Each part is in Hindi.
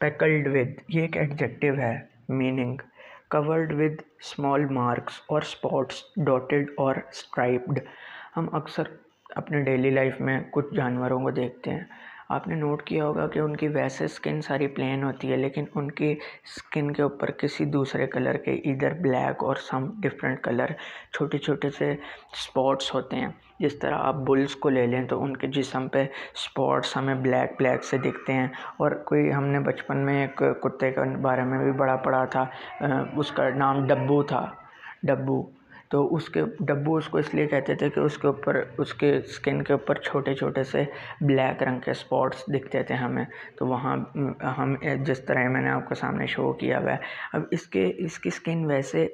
स्पेकल्ड विद, ये एक एडजेक्टिव है। Meaning covered with small marks और स्पॉट्स, डॉटेड और स्ट्राइप्ड। हम अक्सर अपने डेली लाइफ में कुछ जानवरों को देखते हैं। आपने नोट किया होगा कि उनकी वैसे स्किन सारी प्लेन होती है, लेकिन उनकी स्किन के ऊपर किसी दूसरे कलर के, इधर ब्लैक और सम डिफरेंट कलर, छोटे छोटे से स्पॉट्स होते हैं। जिस तरह आप बुल्स को ले लें तो उनके जिस्म पे स्पॉट्स हमें ब्लैक ब्लैक से दिखते हैं। और कोई, हमने बचपन में एक कुत्ते के बारे में भी बड़ा पढ़ा था, उसका नाम डब्बू था, डब्बू। तो उसके डब्बू उसको इसलिए कहते थे कि उसके ऊपर, उसके स्किन के ऊपर छोटे छोटे से ब्लैक रंग के स्पॉट्स दिखते थे हमें। तो वहाँ हम जिस तरह मैंने आपके सामने शो किया हुआ है, अब इसकी स्किन वैसे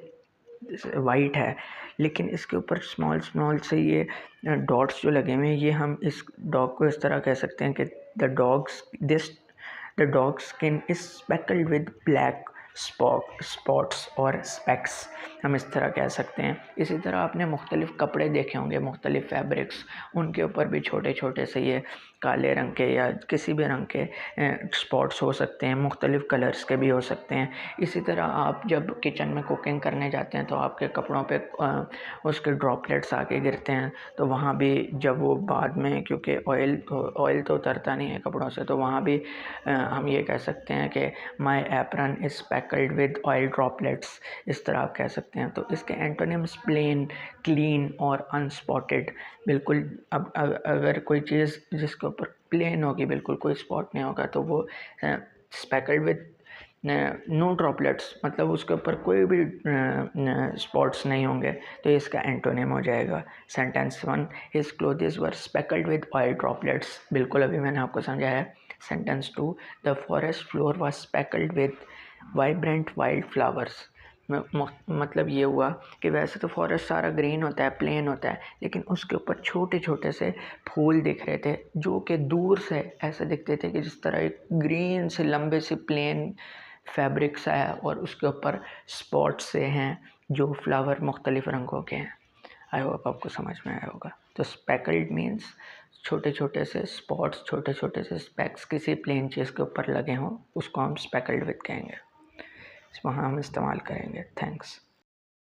वाइट है, लेकिन इसके ऊपर स्मॉल स्मॉल से ये डॉट्स जो लगे हुए हैं, ये हम इस डॉग को इस तरह कह सकते हैं कि the dog skin is speckled with black spots और स्पेक्स, हम इस तरह कह सकते हैं। इसी तरह आपने मुख्तलिफ़ कपड़े देखे होंगे, मुख्तलिफ़ फैब्रिक्स, उनके ऊपर भी छोटे छोटे से ये काले रंग के या किसी भी रंग के स्पॉट्स हो सकते हैं, मुख्तलिफ़ कलर्स के भी हो सकते हैं। इसी तरह आप जब किचन में कुकिंग करने जाते हैं तो आपके कपड़ों पे उसके ड्रॉपलेट्स आके गिरते हैं, तो वहाँ भी जब वो बाद में, क्योंकि ऑयल तो उतरता नहीं है कपड़ों से, तो वहाँ भी हम ये कह सकते हैं कि my apron is speckled with oil droplets, इस तरह आप कह सकते हैं। तो इसके एंटोनिम्स प्लेन, क्लीन और अनस्पॉटेड। बिल्कुल, अब अगर कोई चीज़ जिसके ऊपर प्लेन होगी, बिल्कुल कोई स्पॉट नहीं होगा, तो वो स्पेकल्ड विद नो ड्रॉपलेट्स, मतलब उसके ऊपर कोई भी स्पॉट्स नहीं होंगे, तो इसका एंटोनिम हो जाएगा। Sentence 1, his clothes were speckled with oil droplets, बिल्कुल अभी मैंने आपको समझाया। Sentence 2, the forest floor was speckled with vibrant wild flowers. मतलब ये हुआ कि वैसे तो फॉरेस्ट सारा ग्रीन होता है, प्लेन होता है, लेकिन उसके ऊपर छोटे छोटे से फूल दिख रहे थे, जो कि दूर से ऐसे दिखते थे कि जिस तरह एक ग्रीन से लंबे से प्लेन फैब्रिक सा है और उसके ऊपर स्पॉट्स से हैं जो फ्लावर मुख्तलिफ़ रंगों के हैं। आई होप आपको समझ में आया होगा। तो स्पेकल्ड मीन्स छोटे छोटे से स्पॉट्स, छोटे छोटे से स्पेक्स किसी प्लेन चीज़ के ऊपर लगे हों, उसको हम स्पेकल्ड विद कहेंगे, वहाँ हम इस्तेमाल करेंगे। थैंक्स।